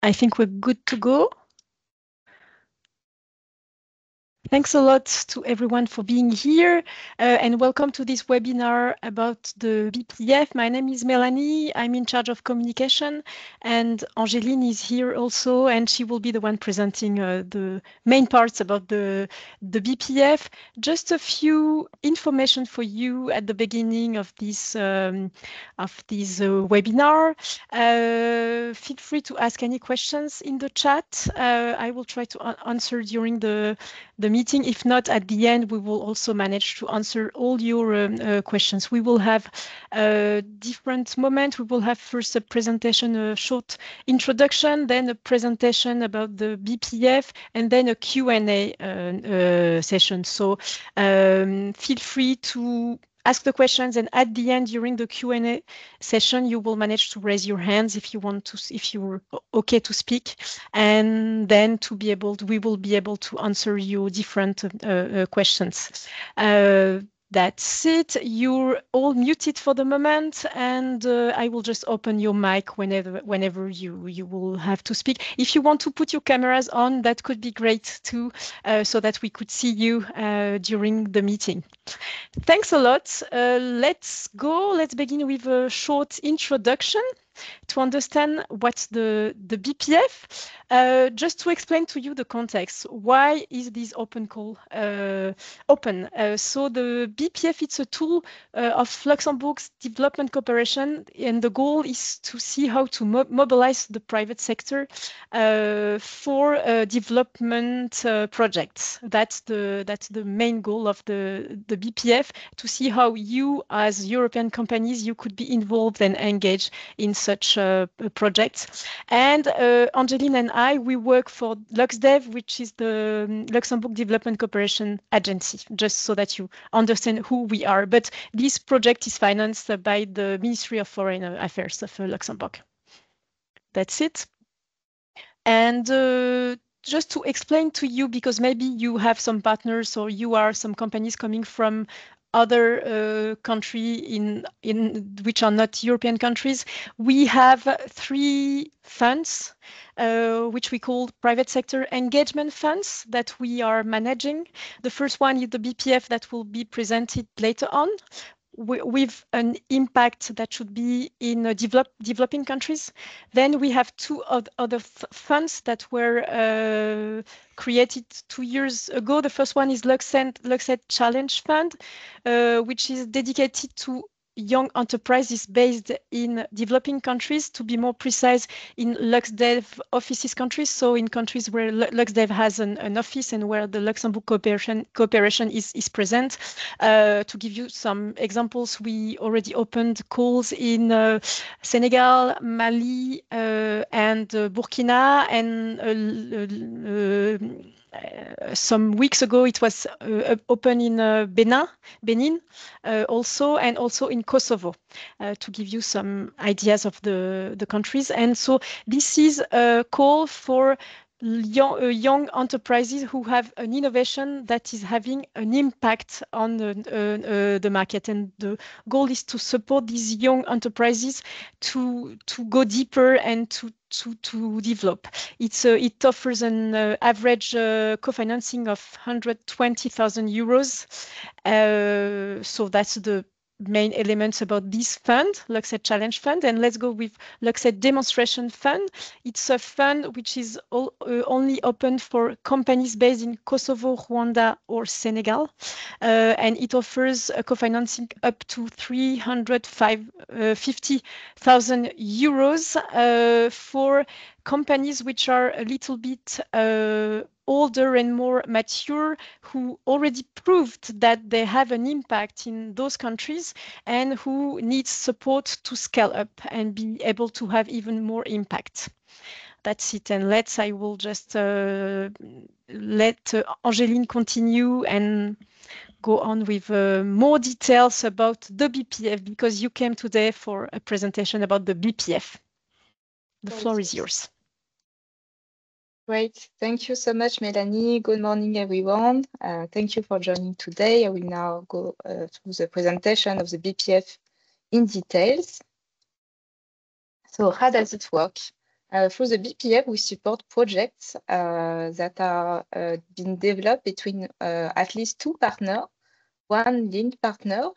I think we're good to go. Thanks a lot to everyone for being here and welcome to this webinar about the BPF. My name is Melanie. I'm in charge of communication and Angeline is here also and she will be the one presenting the main parts about the BPF. Just a few information for you at the beginning of this webinar. Feel free to ask any questions in the chat. I will try to answer during the meeting. If not, at the end, we will also manage to answer all your questions. We will have different moments. We will have first a presentation, a short introduction, then a presentation about the BPF, and then a Q&A session. So feel free to ask the questions, and at the end, during the Q&A session, you will manage to raise your hands if you want to, if you're okay to speak, and then we will be able to answer your different questions. That's it. You're all muted for the moment, and I will just open your mic whenever you will have to speak. If you want to put your cameras on, that could be great too, so that we could see you during the meeting. Thanks a lot. Let's go. Let's begin with a short introduction to understand what's the BPF. Just to explain to you the context, why is this open call open? So the BPF, it's a tool of Luxembourg's development cooperation, and the goal is to see how to mobilize the private sector for development projects. That's the main goal of the BPF, to see how you as European companies, you could be involved and engaged in such projects. And Angeline and I, we work for LuxDev, which is the Luxembourg Development Cooperation Agency, just so that you understand who we are. But this project is financed by the Ministry of Foreign Affairs of Luxembourg. That's it. And just to explain to you, because maybe you have some partners or you are some companies coming from other countries in which are not European countries, we have 3 funds which we call private sector engagement funds that we are managing. The first one is the BPF that will be presented later on, with an impact that should be in developing countries. Then we have 2 other funds that were created 2 years ago. The first one is LuxEd Challenge Fund, which is dedicated to young enterprises based in developing countries, to be more precise, in LuxDev offices countries, so in countries where LuxDev has an office and where the Luxembourg cooperation is present. To give you some examples, we already opened calls in Senegal, Mali, and Burkina, and some weeks ago it was open in Benin also, and also in Kosovo, to give you some ideas of the countries. And so this is a call for young enterprises who have an innovation that is having an impact on the market, and the goal is to support these young enterprises to go deeper and to develop. It offers an average co-financing of 120,000 euros. So that's the main elements about this fund, LuxEd Challenge Fund. And let's go with LuxEd Demonstration Fund. It's a fund which is only open for companies based in Kosovo, Rwanda, or Senegal. And it offers a co-financing up to 350,000 euros for companies which are a little bit older and more mature, who already proved that they have an impact in those countries and who needs support to scale up and be able to have even more impact. That's it. And I will just let Angeline continue and go on with more details about the BPF, because you came today for a presentation about the BPF. The floor is yours. Great. Thank you so much, Melanie. Good morning, everyone. Thank you for joining today. I will now go through the presentation of the BPF in details. So how does it work? Through the BPF, we support projects that are being developed between at least two partners. One lead partner,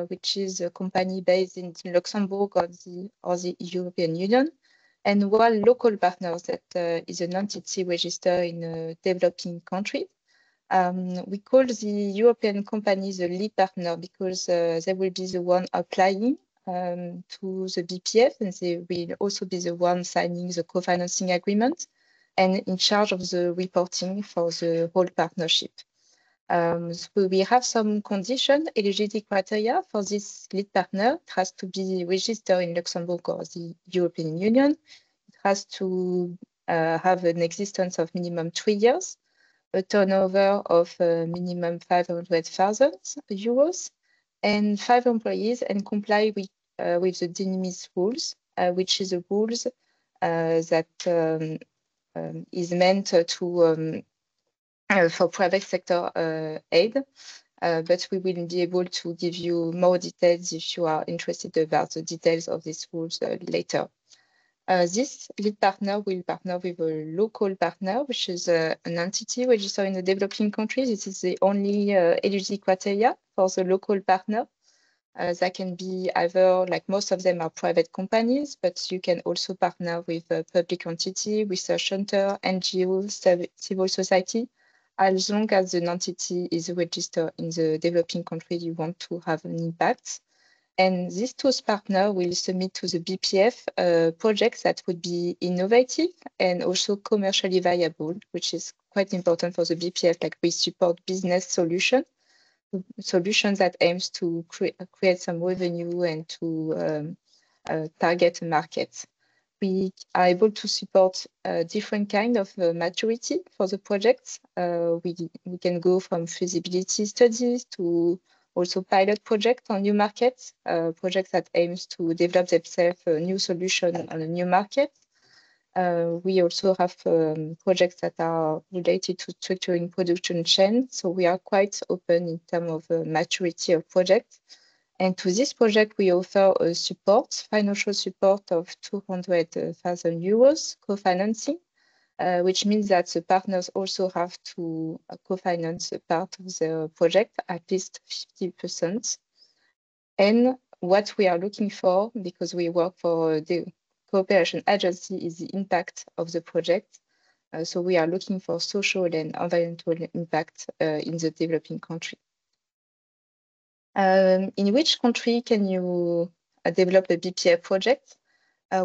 which is a company based in Luxembourg or the European Union, and one local partner that is an entity registered in a developing country. We call the European company the lead partner because they will be the one applying to the BPF, and they will also be the one signing the co-financing agreement and in charge of the reporting for the whole partnership. So we have some condition eligibility criteria for this lead partner. It has to be registered in Luxembourg or the European Union. It has to have an existence of minimum 3 years, a turnover of minimum 500,000 euros, and 5 employees, and comply with the de minimis rules, which is a rules that is meant to for private sector aid, but we will be able to give you more details if you are interested about the details of these rules later. This lead partner will partner with a local partner, which is an entity registered in a developing country. This is the only eligibility criteria for the local partner. That can be either, like most of them are private companies, but you can also partner with a public entity, research center, NGO, civil society, as long as the entity is registered in the developing country you want to have an impact. And these two partners will submit to the BPF projects that would be innovative and also commercially viable, which is quite important for the BPF. Like we support business solutions that aims to create some revenue and to target markets. We are able to support different kind of maturity for the projects. We can go from feasibility studies to also pilot projects on new markets, projects that aims to develop themselves a new solution on a new market. We also have projects that are related to structuring production chain. So we are quite open in terms of maturity of projects. And to this project, we offer a support, financial support of 200,000 euros co-financing, which means that the partners also have to co-finance a part of the project, at least 50%. And what we are looking for, because we work for the cooperation agency, is the impact of the project. So we are looking for social and environmental impact in the developing country. In which country can you develop a BPF project?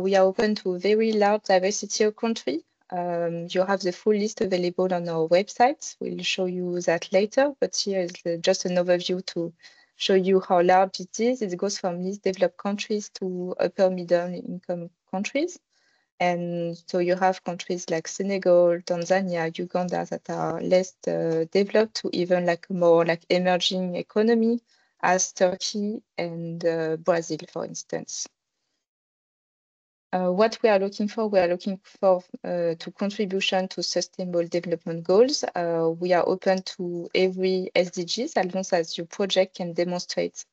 We are open to a very large diversity of country. You have the full list available on our website. We'll show you that later, but here is just an overview to show you how large it is. It goes from least developed countries to upper middle income countries. And so you have countries like Senegal, Tanzania, Uganda that are less developed to even like more like emerging economy, as Turkey and Brazil, for instance. What we are looking for to contribution to sustainable development goals. We are open to every SDGs as long as your project can demonstrate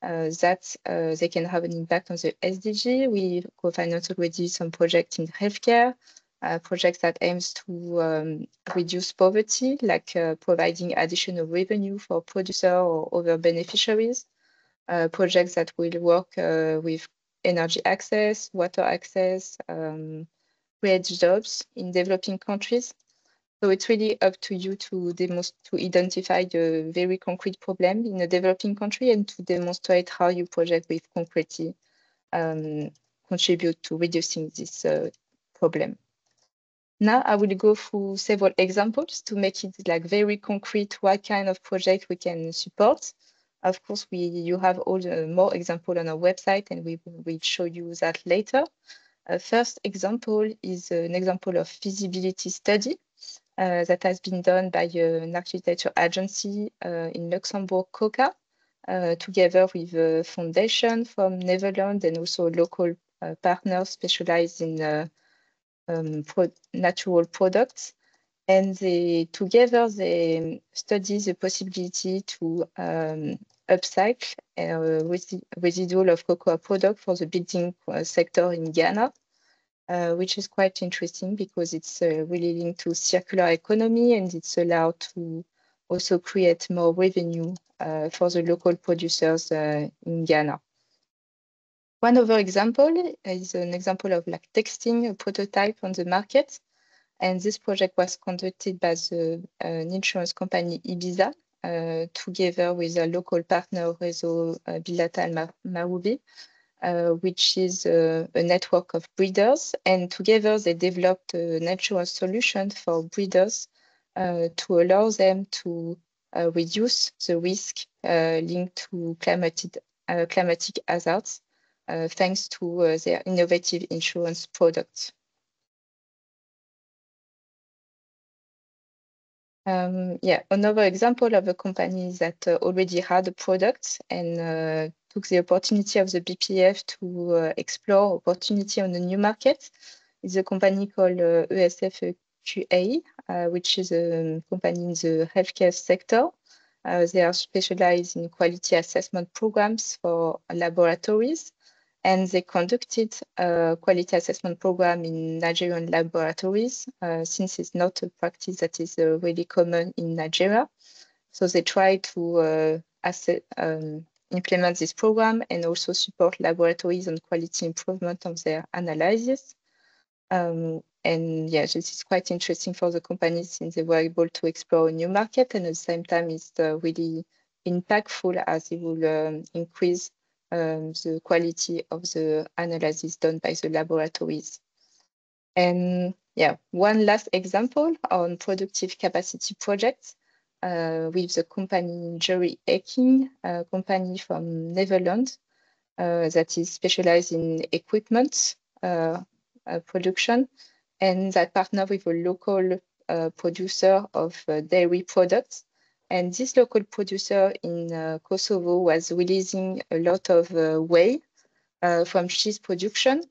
that they can have an impact on the SDG. We co-finance already some projects in healthcare, projects that aims to reduce poverty, like providing additional revenue for producer or other beneficiaries, projects that will work with energy access, water access, create jobs in developing countries. So it's really up to you to identify the very concrete problem in a developing country and to demonstrate how your project will concretely contribute to reducing this problem. Now I will go through several examples to make it like very concrete what kind of project we can support. Of course, you have all the more examples on our website, and we will show you that later. First example is an example of feasibility study that has been done by an architecture agency in Luxembourg, COCA, together with a foundation from Netherlands and also local partners specialized in natural products. And together they study the possibility to upcycle residual of cocoa product for the building sector in Ghana. which is quite interesting because it's really linked to circular economy, and it's allowed to also create more revenue for the local producers in Ghana. One other example is an example of like testing a prototype on the market. And this project was conducted by an insurance company, Ibiza, together with a local partner, Réseau Bilatal Maroubi, which is a network of breeders. And together they developed an insurance solution for breeders to allow them to reduce the risk linked to climatic hazards, thanks to their innovative insurance products. Another example of a company that already had a product and took the opportunity of the BPF to explore opportunity on a new market is a company called ESF QA, which is a company in the healthcare sector. They are specialized in quality assessment programs for laboratories, and they conducted a quality assessment program in Nigerian laboratories since it's not a practice that is really common in Nigeria. So they try to implement this program and also support laboratories on quality improvement of their analysis. And yeah, this is quite interesting for the company since they were able to explore a new market, and at the same time it's really impactful as it will increase the quality of the analysis done by the laboratories. And yeah, one last example on productive capacity projects with the company Jury Eking, a company from Netherlands that is specialized in equipment production, and that partner with a local producer of dairy products. And this local producer in Kosovo was releasing a lot of whey from cheese production.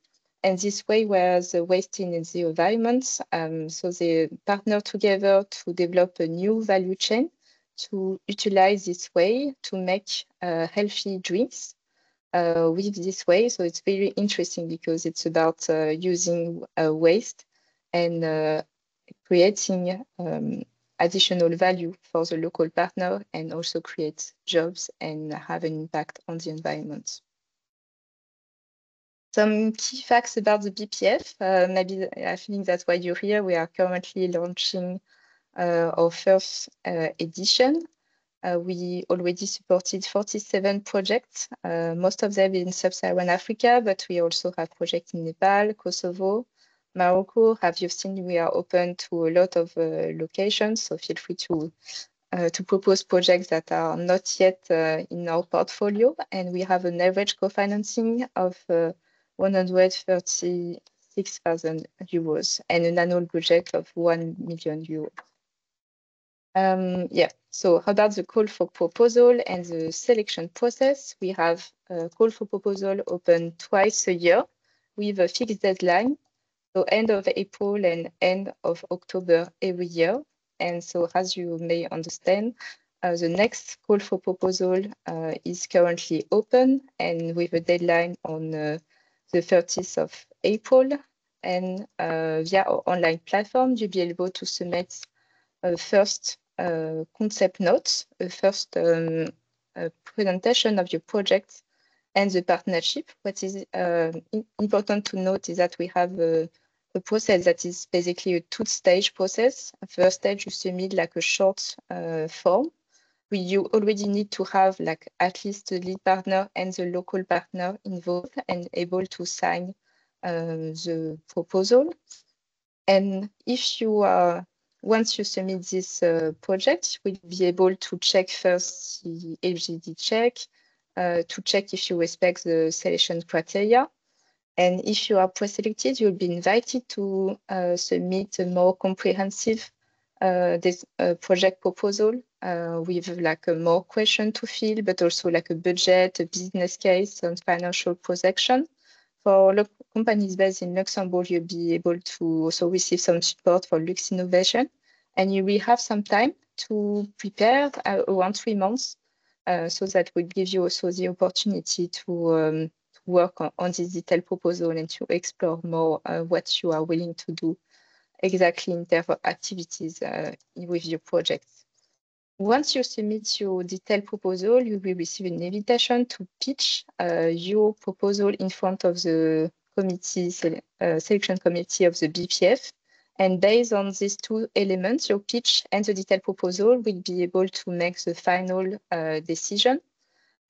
And this whey was wasting in the environment. So they partnered together to develop a new value chain to utilize this whey to make healthy drinks with this whey. So it's very interesting because it's about using waste and creating additional value for the local partner, and also create jobs and have an impact on the environment. Some key facts about the BPF. Maybe I think that's why you're here. We are currently launching our first edition. We already supported 47 projects, most of them in Sub-Saharan Africa, but we also have projects in Nepal, Kosovo, Morocco. Have you seen we are open to a lot of locations, so feel free to propose projects that are not yet in our portfolio. And we have an average co-financing of 136,000 euros and an annual budget of 1 million euros. So how about the call for proposal and the selection process? We have a call for proposal open twice a year with a fixed deadline, so end of April and end of October every year. And so as you may understand, the next call for proposal is currently open and with a deadline on the 30th of April. And via our online platform, you'll be able to submit a first concept notes, a first presentation of your project and the partnership. What is important to note is that we have a process that is basically a two-stage process. First stage, you submit like a short form. You already need to have like at least the lead partner and the local partner involved and able to sign the proposal. And if you are, once you submit this project, you will be able to check first the LGD check, to check if you respect the selection criteria. And if you are pre-selected, you'll be invited to submit a more comprehensive project proposal with like a more question to fill, but also like a budget, a business case, and financial projection. For companies based in Luxembourg, you'll be able to also receive some support for Luxinnovation, and you will have some time to prepare around 3 months. So that will give you also the opportunity to work on this detailed proposal and to explore more what you are willing to do exactly in terms of activities with your projects. Once you submit your detailed proposal, you will receive an invitation to pitch your proposal in front of the committee, selection committee of the BPF. And based on these two elements, your pitch and the detailed proposal will be able to make the final decision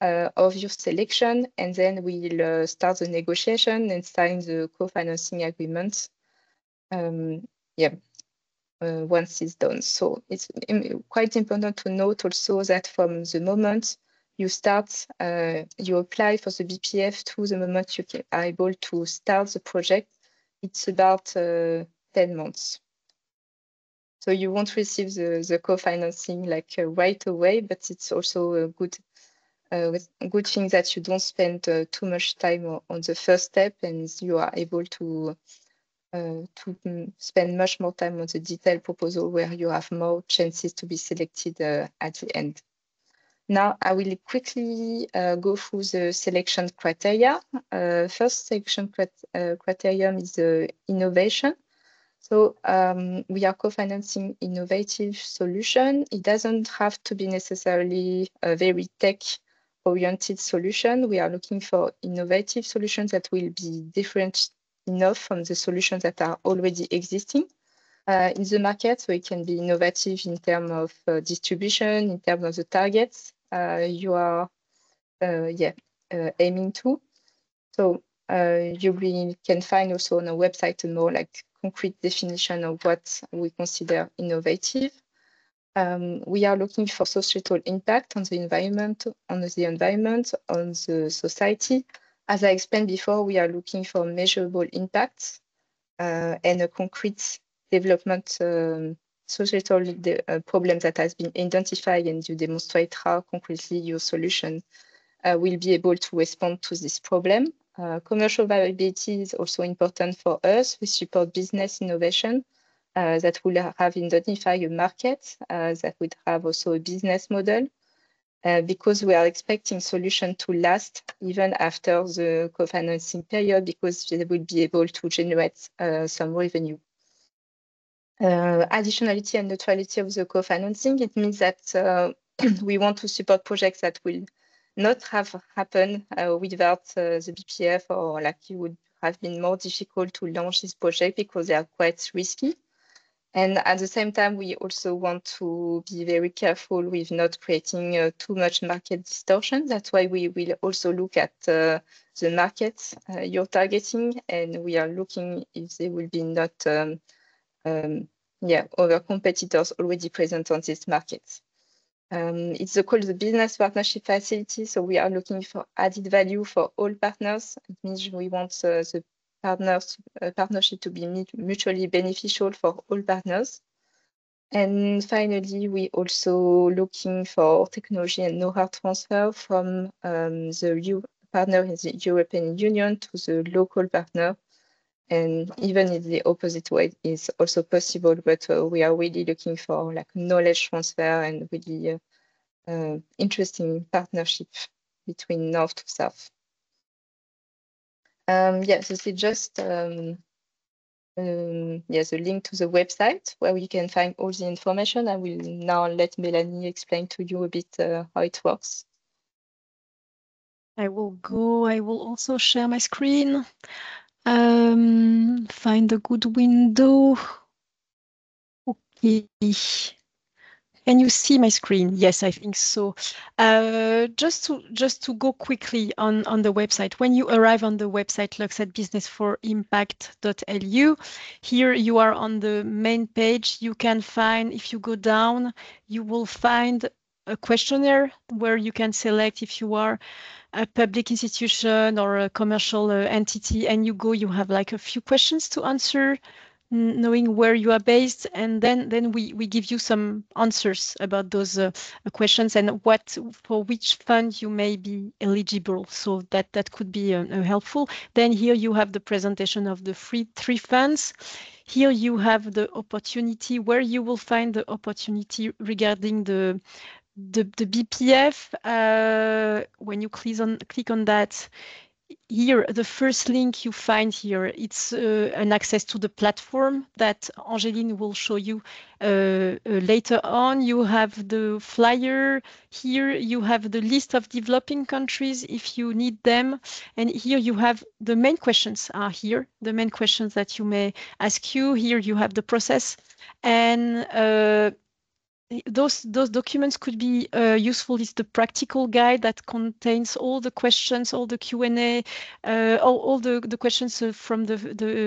of your selection. And then we'll start the negotiation and sign the co-financing agreement. Once it's done. So it's quite important to note also that from the moment you start, you apply for the BPF to the moment you are able to start the project, it's about 10 months. So you won't receive the co-financing like right away, but it's also a good thing that you don't spend too much time on the first step and you are able to spend much more time on the detailed proposal where you have more chances to be selected at the end. Now, I will quickly go through the selection criteria. First selection criterion is innovation. So we are co-financing innovative solution. It doesn't have to be necessarily a very tech-oriented solution. We are looking for innovative solutions that will be different enough from the solutions that are already existing in the market. So it can be innovative in terms of distribution, in terms of the targets you are aiming to. So you can find also on a website a more like concrete definition of what we consider innovative. We are looking for societal impact on the environment, on the society. As I explained before, we are looking for measurable impacts and a concrete development societal problem that has been identified, and you demonstrate how concretely your solution will be able to respond to this problem. Commercial viability is also important for us. We support business innovation that will have identified a market that would have also a business model. Because we are expecting solution to last even after the co-financing period, because they will be able to generate some revenue. Additionality and neutrality of the co-financing, it means that we want to support projects that will not have happened without the BPF, or like it would have been more difficult to launch this project because they are quite risky. And at the same time, we also want to be very careful with not creating too much market distortion. That's why we will also look at the markets you're targeting, and we are looking if there will be not other competitors already present on this market. It's called the business partnership facility. So we are looking for added value for all partners. It means we want the partnership to be mutually beneficial for all partners. And finally, we also looking for technology and know-how transfer from the partner in the European Union to the local partner. And even if the opposite way is also possible, but we are really looking for like knowledge transfer and really interesting partnership between north to south. This is just the link to the website where you can find all the information. I will now let Melanie explain to you a bit how it works. I will also share my screen. Find a good window. Okay. Can you see my screen? Yes, I think so. Just to go quickly on the website. When you arrive on the website luxatbusinessforimpact.lu, here you are on the main page. You can find, if you go down, you will find a questionnaire where you can select if you are a public institution or a commercial entity, and you have like a few questions to answer, knowing where you are based, and then we give you some answers about those questions and for which fund you may be eligible. So that could be helpful. Then here you have the presentation of the three funds. Here you have the opportunity, where you will find the opportunity regarding the BPF. When you click on that, here, the first link you find here, it's an access to the platform that Angeline will show you later on. You have the flyer here. You have the list of developing countries if you need them. And here you have the main questions are here, the main questions that you may ask you. Here you have the process. And those documents could be useful. Is the practical guide that contains all the questions, all the Q&A, all the questions from the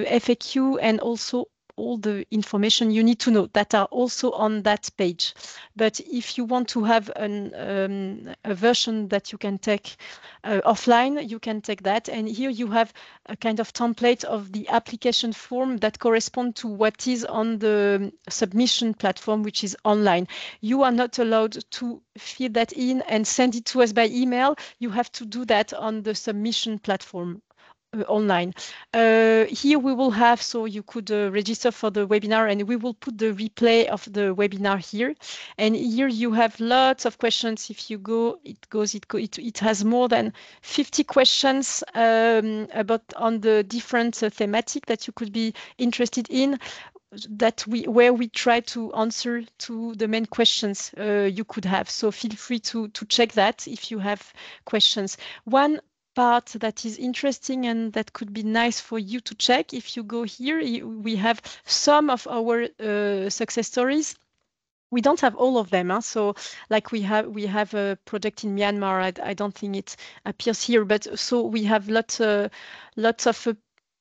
FAQ, and also all the information you need to know that are also on that page. But if you want to have a version that you can take offline, you can take that. And here you have a kind of template of the application form that correspond to what is on the submission platform, which is online. You are not allowed to fill that in and send it to us by email. You have to do that on the submission platform. Online. Here we will have, so you could register for the webinar, and we will put the replay of the webinar here. And here you have lots of questions. If you go, it has more than 50 questions about on the different thematic that you could be interested in, where we try to answer to the main questions you could have. So feel free to check that if you have questions. One part that is interesting and that could be nice for you to check, if you go here, we have some of our success stories. We don't have all of them, so like we have a project in Myanmar. I don't think it appears here, but so we have lots of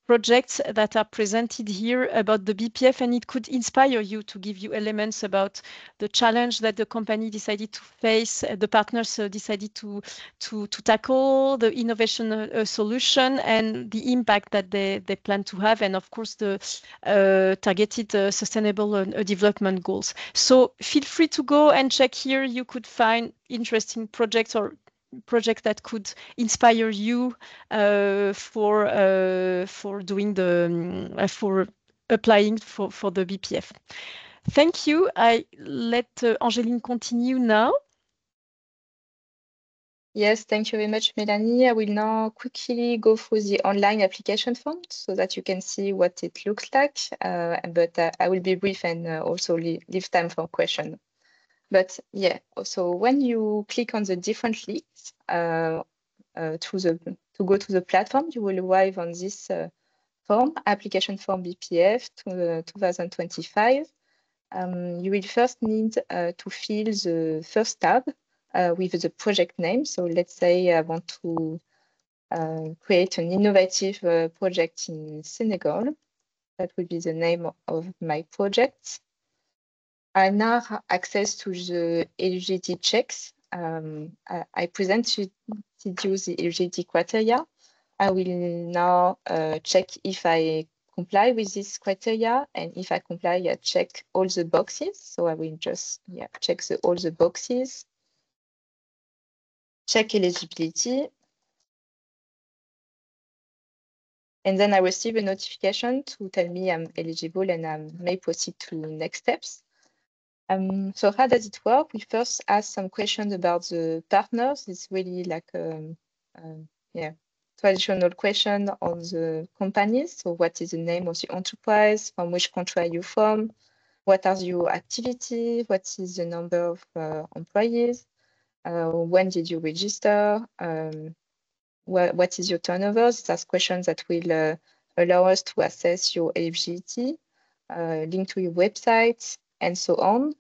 projects that are presented here about the BPF, and it could inspire you to give you elements about the challenge that the company decided to face, the partners decided to tackle, the innovation solution, and the impact that they plan to have, and of course the targeted sustainable development goals. So feel free to go and check here. You could find interesting projects or project that could inspire you for doing the for applying for the BPF. Thank you. I let Angeline continue now. Yes, thank you very much, Melanie. I will now quickly go through the online application form so that you can see what it looks like. But I will be brief and also leave time for questions. But yeah, so when you click on the different links to go to the platform, you will arrive on this form, application form BPF 2025. You will first need to fill the first tab with the project name. So let's say I want to create an innovative project in Senegal. That would be the name of my project. I now have access to the eligibility checks. I presented you the eligibility criteria. I will now check if I comply with this criteria, and if I comply, I check all the boxes. So I will just check all the boxes, check eligibility, and then I receive a notification to tell me I'm eligible and I may proceed to next steps. So how does it work? We first ask some questions about the partners. It's really like traditional question on the companies. So what is the name of the enterprise? From which country are you from? What are your activities? What is the number of employees? When did you register? What is your turnover? These are questions that will allow us to assess your eligibility, link to your website, and so on.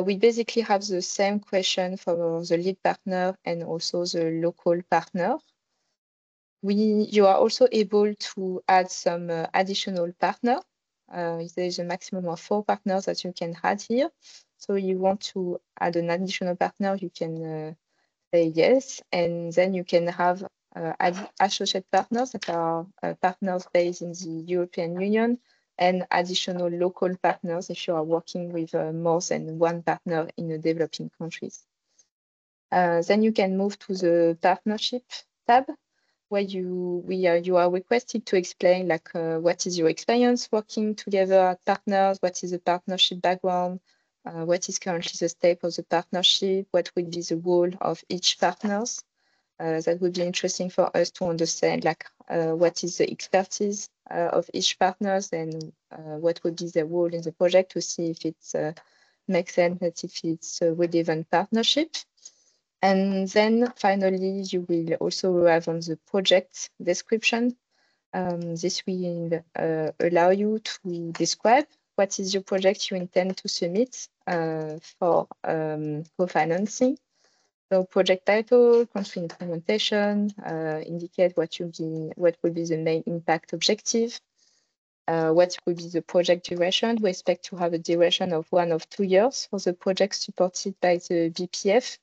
We basically have the same question for the lead partner and also the local partner. You are also able to add some additional partner. There is a maximum of 4 partners that you can add here. So you want to add an additional partner, you can say yes, and then you can have associate partners that are partners based in the European Union, and additional local partners if you are working with more than one partner in the developing countries. Then you can move to the partnership tab, where you are requested to explain what is your experience working together as partners, what is the partnership background, what is currently the state of the partnership, what will be the role of each partners. that would be interesting for us to understand, like what is the expertise of each partners and what would be the role in the project to see if it makes sense, that if it's a relevant partnership. And then finally, you will also arrive on the project description. This will allow you to describe what is your project you intend to submit for co-financing. So project title, country implementation, indicate what will be the main impact objective, what will be the project duration. We expect to have a duration of 1 or 2 years for the project supported by the BPF.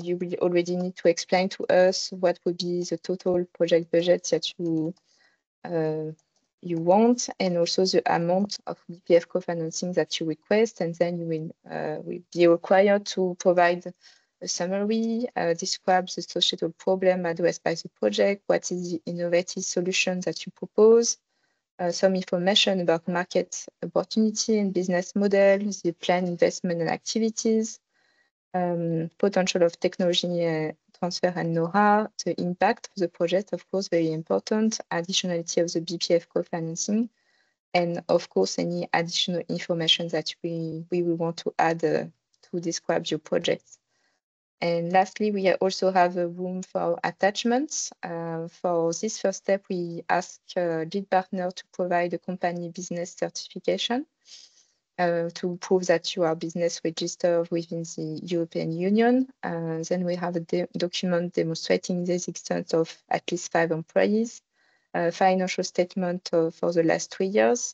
You will already need to explain to us what would be the total project budget that you want, and also the amount of BPF co-financing that you request, and then you will be required to provide a summary, describe the societal problem addressed by the project, what is the innovative solution that you propose, some information about market opportunity and business model, the planned investment and activities, potential of technology transfer and know-how, the impact of the project, of course, very important, additionality of the BPF co-financing, and of course, any additional information that we will want to add to describe your project. And lastly, we also have a room for attachments. For this first step, we ask lead partner to provide a company business certification to prove that you are business registered within the European Union. Then we have a document demonstrating the existence of at least 5 employees, a financial statement for the last 3 years,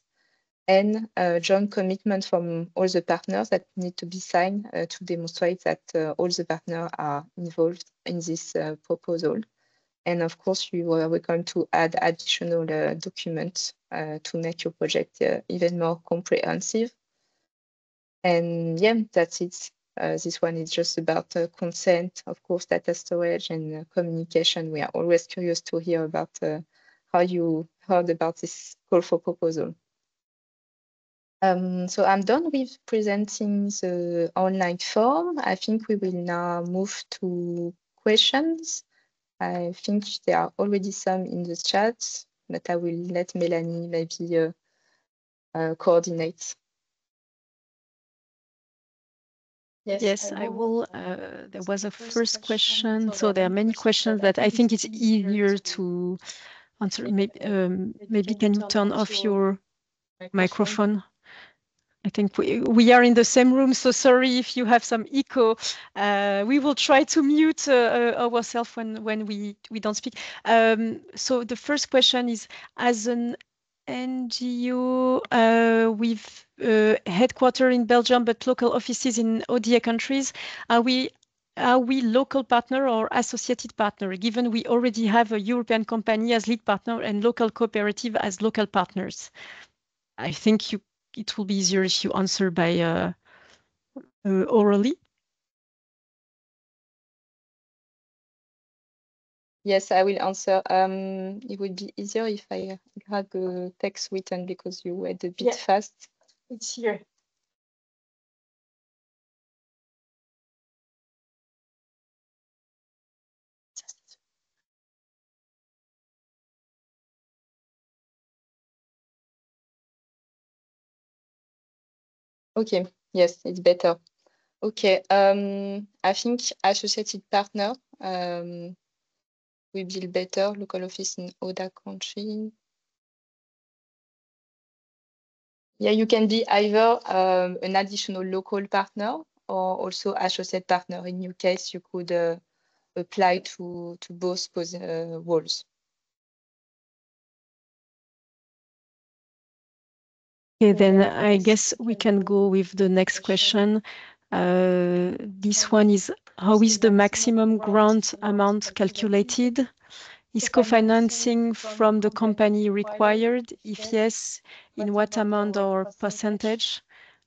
and a joint commitment from all the partners that need to be signed to demonstrate that all the partners are involved in this proposal. And of course, we're going to add additional documents to make your project even more comprehensive. And yeah, that's it. This one is just about consent, of course, data storage and communication. We are always curious to hear about how you heard about this call for proposal. So I'm done with presenting the online form. I think we will now move to questions. I think there are already some in the chat, but I will let Melanie maybe coordinate. Yes, I will. There was a first question. So there are many questions that I think it's easier to answer. Maybe can you turn off your microphone? I think we are in the same room, so sorry if you have some echo. We will try to mute ourselves when we don't speak. So the first question is, as an NGO with headquarters in Belgium but local offices in ODA countries, are we local partner or associated partner, given we already have a European company as lead partner and local cooperative as local partners? I think it will be easier if you answer by orally. Yes, I will answer. It would be easier if I had the text written because you went a bit fast. It's here. Okay, yes, it's better. Okay, I think associated partner will be better. Local office in ODA country. Yeah, you can be either an additional local partner or also associate partner. In your case, you could apply to both roles. Okay, then I guess we can go with the next question. This one is, how is the maximum grant amount calculated? Is co-financing from the company required? If yes, in what amount or percentage?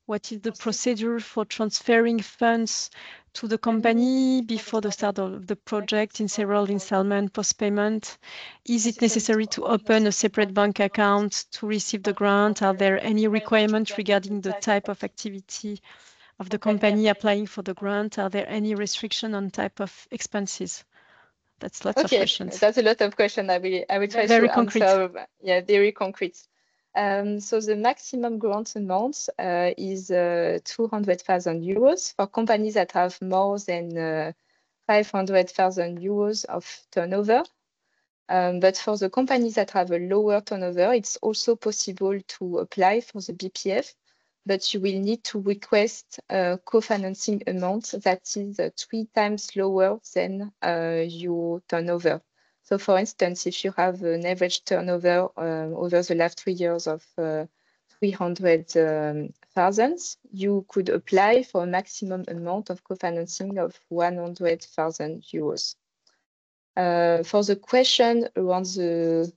What is the procedure for transferring funds to the company before the start of the project in several installment post-payment? Is it necessary to open a separate bank account to receive the grant? Are there any requirements regarding the type of activity of the company applying for the grant? Are there any restrictions on type of expenses? That's lots of questions. That's a lot of questions. I will try very to concrete. answer. Yeah, very concrete. So the maximum grant amount is 200,000 euros for companies that have more than 500,000 euros of turnover. But for the companies that have a lower turnover, it's also possible to apply for the BPF, but you will need to request a co-financing amount that is 3 times lower than your turnover. So for instance, if you have an average turnover over the last 3 years of 300,000, you could apply for a maximum amount of co-financing of 100,000 euros. For the question around the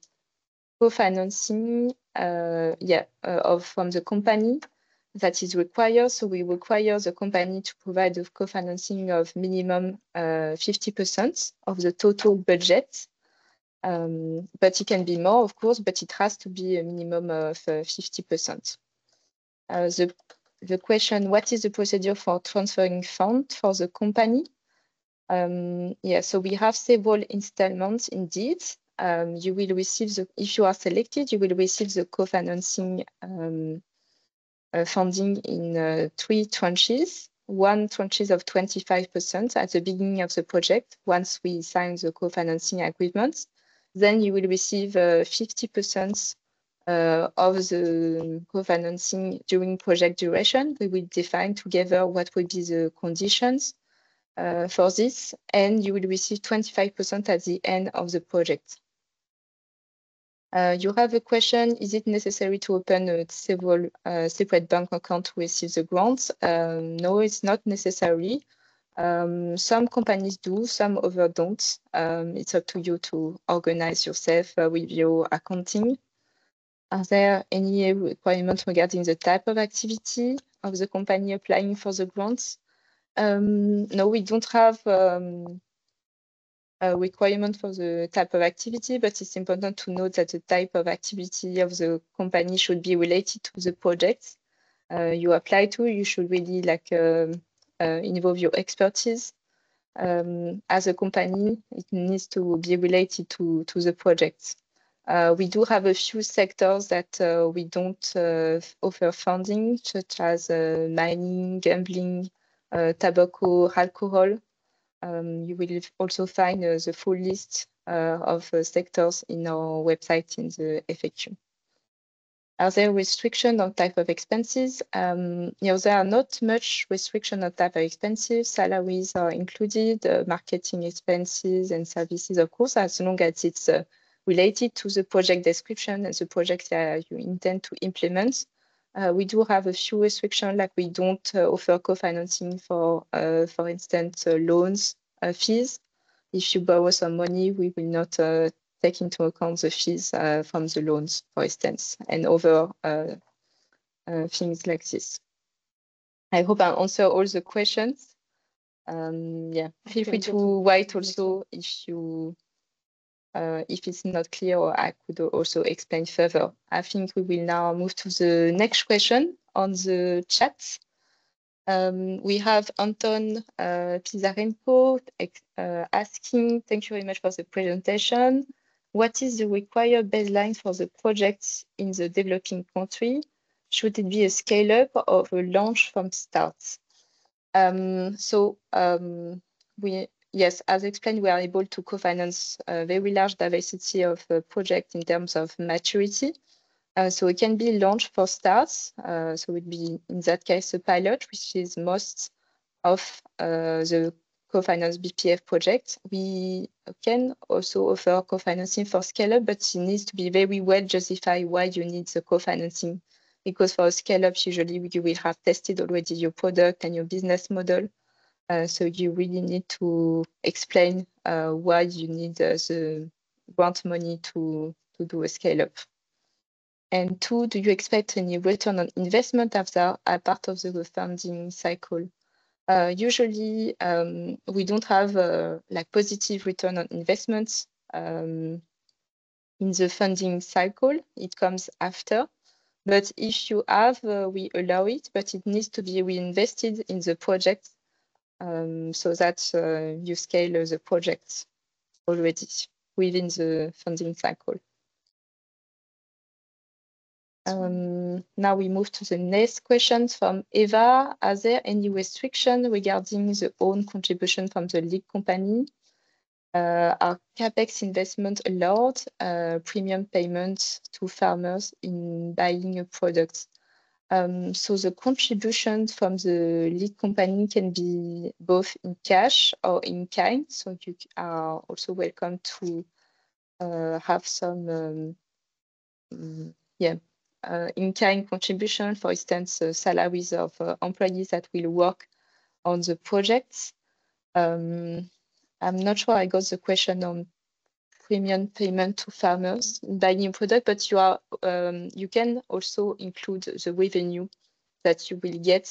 co-financing, from the company that is required. So we require the company to provide a co-financing of minimum 50% of the total budget. But it can be more, of course, but it has to be a minimum of 50%. The question, what is the procedure for transferring funds for the company? So we have several installments indeed. You will receive if you are selected, you will receive the co-financing funding in 3 tranches. One tranche of 25% at the beginning of the project, once we sign the co-financing agreement. Then you will receive 50% of the co-financing during project duration. We will define together what will be the conditions for this, and you will receive 25% at the end of the project. You have a question, is it necessary to open several separate bank accounts to receive the grants? No, it's not necessary. Some companies do, some others don't. It's up to you to organize yourself with your accounting. Are there any requirements regarding the type of activity of the company applying for the grants? No, we don't have a requirement for the type of activity, but it's important to note that the type of activity of the company should be related to the project you apply to. You should really involve your expertise. As a company, it needs to be related to the project. We do have a few sectors that we don't offer funding, such as mining, gambling, tobacco, alcohol. You will also find the full list of sectors in our website in the FAQ. Are there restrictions on type of expenses? There are not much restriction on type of expenses. Salaries are included, marketing expenses and services, of course, as long as it's related to the project description and the project that you intend to implement. We do have a few restrictions, like we don't offer co-financing for instance, loans fees. If you borrow some money, we will not take into account the fees from the loans, for instance, and other things like this. I hope I answer all the questions. Feel free to write also if it's not clear, or I could also explain further. I think we will now move to the next question on the chat. We have Anton Pizarenko asking, thank you very much for the presentation. What is the required baseline for the projects in the developing country? Should it be a scale-up or a launch from start? Yes, as explained, we are able to co-finance a very large diversity of projects in terms of maturity. So it can be launched for starts. So it would be, in that case, a pilot, which is most of the co-finance BPF project. We can also offer co-financing for scale-up, but it needs to be very well justified why you need the co-financing. Because for a scale-up, usually you will have tested already your product and your business model. So you really need to explain why you need the grant money to do a scale-up. And 2, do you expect any return on investment after a part of the funding cycle? Usually, we don't have positive return on investments in the funding cycle. It comes after. But if you have, we allow it, but it needs to be reinvested in the project so that you scale the project. already within the funding cycle. Now we move to the next question from Eva. Are there any restrictions regarding the own contribution from the lead company? Are CapEx investment allowed? Premium payments to farmers in buying a product? So the contribution from the lead company can be both in cash or in kind. So you are also welcome to have some in-kind contribution, for instance, salaries of employees that will work on the projects. I'm not sure I got the question on premium payment to farmers in buying a product, but you can also include the revenue that you will get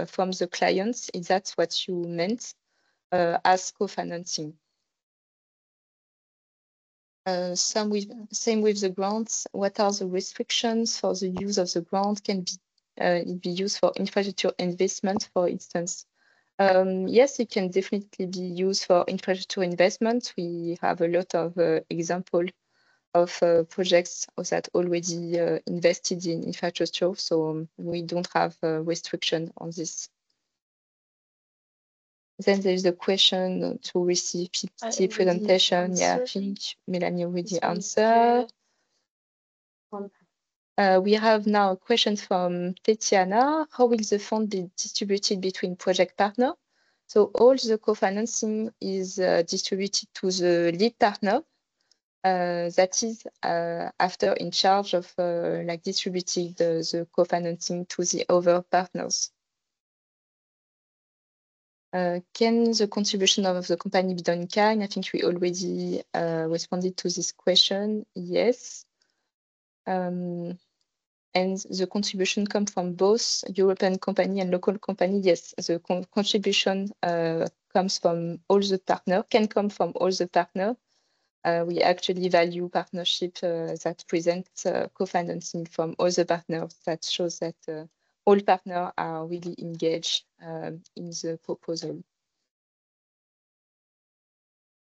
from the clients, if that's what you meant, as co-financing. Same with the grants. What are the restrictions for the use of the grant? Can it be used for infrastructure investment, for instance? Yes, it can definitely be used for infrastructure investment. We have a lot of examples of projects that already invested in infrastructure, so we don't have a restriction on this. Then there is a question to receive PPT presentation. Yeah, I think Melanie already answered. We have now a question from Tetiana. How will the fund be distributed between project partners? So all the co-financing is distributed to the lead partner. That is after in charge of like distributing the co-financing to the other partners. Can the contribution of the company be done in kind? I think we already responded to this question. Yes. And the contribution comes from both European company and local company. Yes, the contribution comes from all the partners, can come from all the partners. We actually value partnership that present co-financing from all the partners. That shows that all partners are really engaged in the proposal.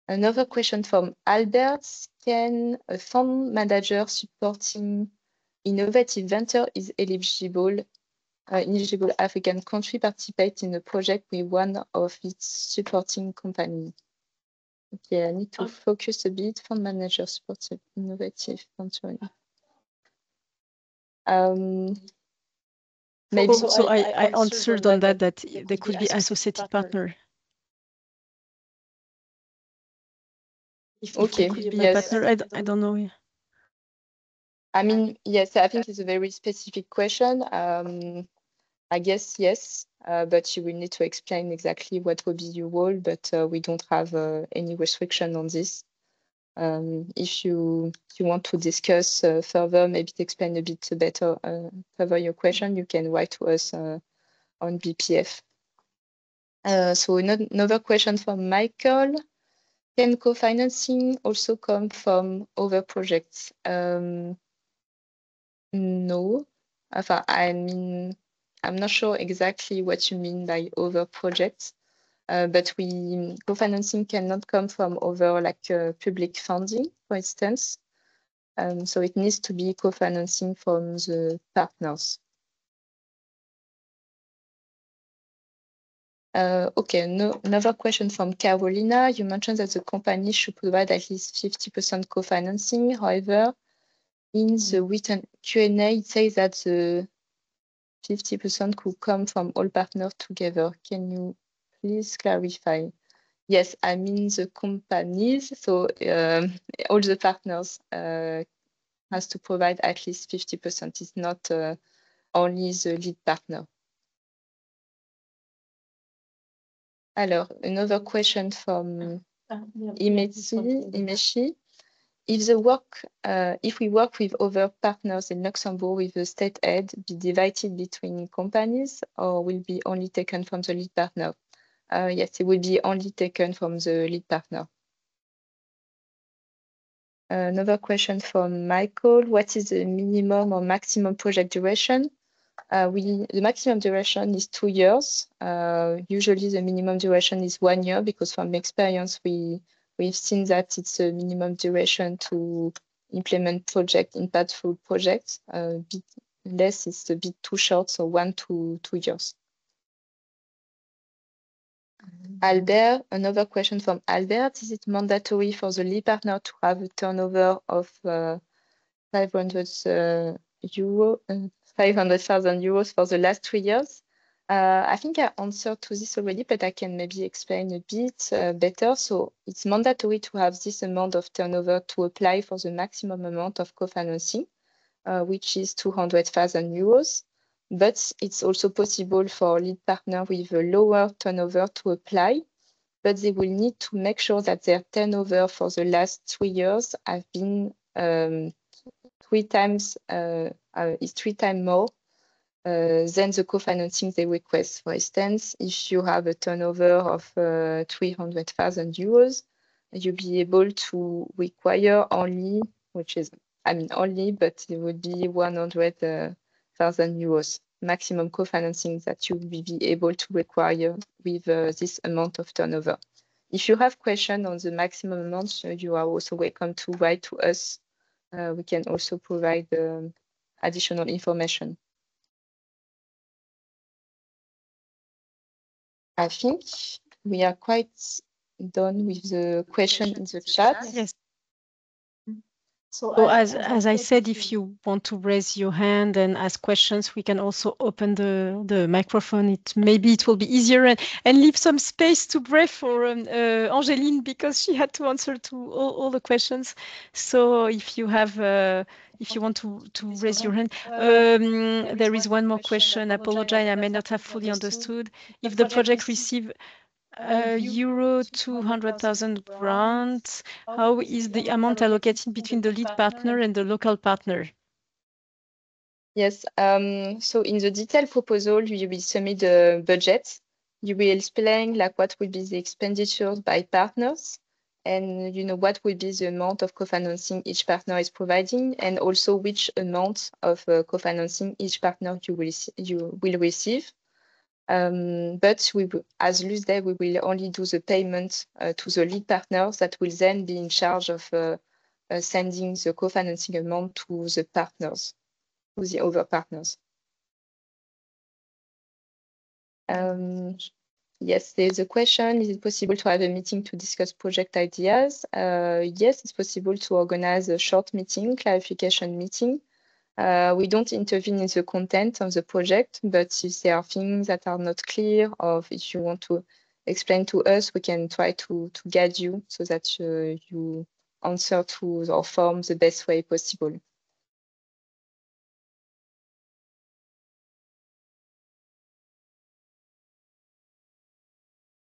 Another question from Albert. Can a fund manager supporting innovative venture is eligible African country participate in a project with one of its supporting companies? Okay, I need to focus a bit. Fund manager supporting innovative venture. Maybe so I answered on that they could be associated partner. If okay, could be yes. Partner, I don't know. I mean, yes, I think it's a very specific question. I guess yes, but you will need to explain exactly what will be your role, but we don't have any restriction on this. If you want to discuss further, maybe to explain a bit better further your question, you can write to us on BPF. So another question from Michael. Can co-financing also come from other projects? No. I mean, I'm not sure exactly what you mean by other projects, but co-financing cannot come from other like public funding, for instance. So it needs to be co-financing from the partners. Okay, another question from Carolina. You mentioned that the company should provide at least 50% co-financing. However, in the written Q&A, it says that the 50% could come from all partners together. Can you please clarify? Yes, I mean the companies. So all the partners has to provide at least 50%. It's not only the lead partner. Alors, another question from Imeshi. If we work with other partners in Luxembourg with the state aid, be divided between companies or will be only taken from the lead partner? Yes, it will be only taken from the lead partner. Another question from Michael. What is the minimum or maximum project duration? The maximum duration is 2 years. Usually the minimum duration is 1 year because from experience, we we've seen that it's a minimum duration to implement impactful projects. A bit less, it's a bit too short, so 1 to 2 years. Albert, another question from Albert. Is it mandatory for the lead partner to have a turnover of 500,000 euros for the last 3 years? I think I answered to this already, but I can maybe explain a bit better. So it's mandatory to have this amount of turnover to apply for the maximum amount of co-financing, which is 200,000 euros. But it's also possible for lead partner with a lower turnover to apply, but they will need to make sure that their turnover for the last 3 years have been is 3 times more than the co-financing they request. For instance, if you have a turnover of 300,000 euros, you'll be able to require only, but it would be 100,000 euros maximum co-financing that you will be able to require with this amount of turnover. If you have questions on the maximum amount, you are also welcome to write to us. We can also provide additional information. I think we are quite done with the question in the chat. Yes. So as I said, if you want to raise your hand and ask questions, we can also open the microphone. Maybe it will be easier and leave some space to breathe for Angéline, because she had to answer to all the questions. So if you have if you want to raise your hand, there is one more question. Apologize, I may not have fully understood. If the project receive euro 200,000 grant, how is the amount allocated between the lead partner and the local partner? Yes, so in the detailed proposal, you will submit the budget. You will explain what will be the expenditures by partners, and what will be the amount of co-financing each partner is providing, and also which amount of co-financing each partner you will receive. But as LuxDev, we will only do the payment to the lead partners that will then be in charge of sending the co-financing amount to the partners, to the other partners. Yes, there's a question. Is it possible to have a meeting to discuss project ideas? Yes, it's possible to organize a short meeting, clarification meeting. We don't intervene in the content of the project, but if there are things that are not clear, or if you want to explain to us, we can try to guide you so that you answer to our form the best way possible.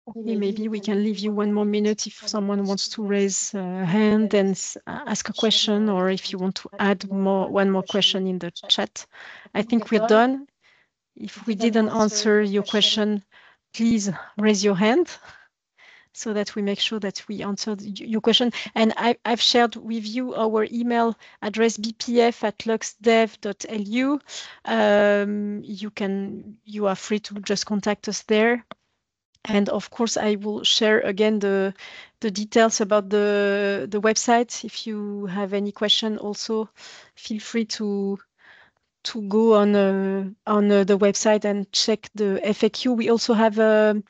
Okay, maybe we can leave you 1 more minute if someone wants to raise a hand and ask a question, or if you want to add one more question in the chat. I think we're done. If we didn't answer your question, please raise your hand so that we make sure that we answered your question. And I've shared with you our email address, bpf@luxdev.lu. You are free to just contact us there. And of course, I will share again the details about the website. If you have any question, also feel free to go on the website and check the FAQ. We also have a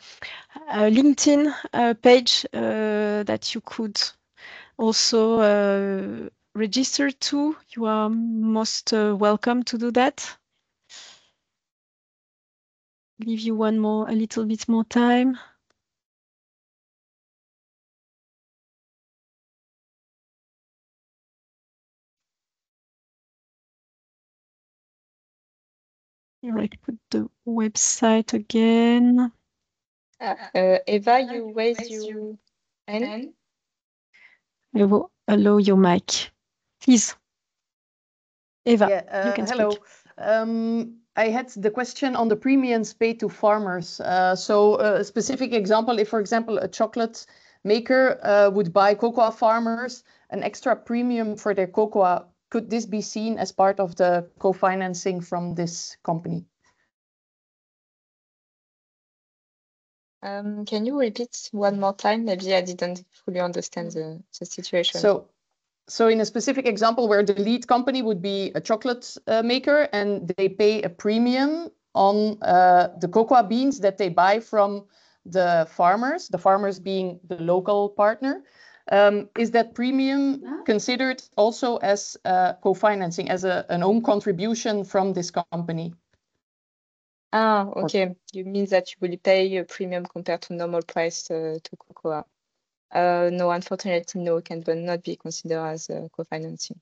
LinkedIn page that you could also register to. You are most welcome to do that. Give you a little bit more time. Here I put the website again. Eva, you raise your hand. I will allow your mic. Please. Eva, yeah, you can hello. speak. I had the question on the premiums paid to farmers. So a specific example, if, for example, a chocolate maker would buy cocoa farmers an extra premium for their cocoa, could this be seen as part of the co-financing from this company? Can you repeat one more time? Maybe I didn't fully understand the situation. So in a specific example where the lead company would be a chocolate maker, and they pay a premium on the cocoa beans that they buy from the farmers being the local partner. Is that premium considered also as co-financing, as an own contribution from this company? Ah, okay. You mean that you will pay a premium compared to normal price to cocoa? No, unfortunately, no, can not be considered as co-financing.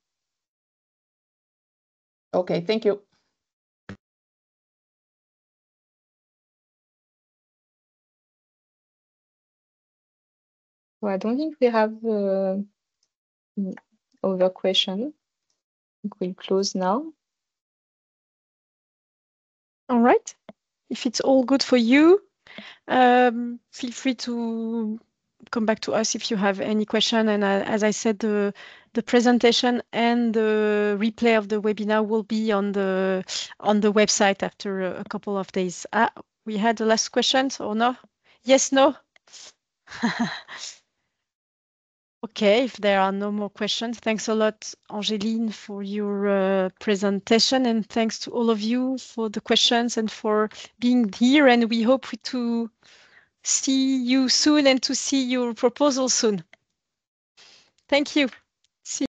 Okay, thank you. Well, I don't think we have other question. I think we'll close now. All right. If it's all good for you, feel free to come back to us if you have any question. And as I said, the presentation and the replay of the webinar will be on the website after a couple of days. We had the last question or no? Yes, no? Okay, if there are no more questions, thanks a lot, Angeline, for your presentation, and thanks to all of you for the questions and for being here. And we hope to see you soon and to see your proposal soon. Thank you.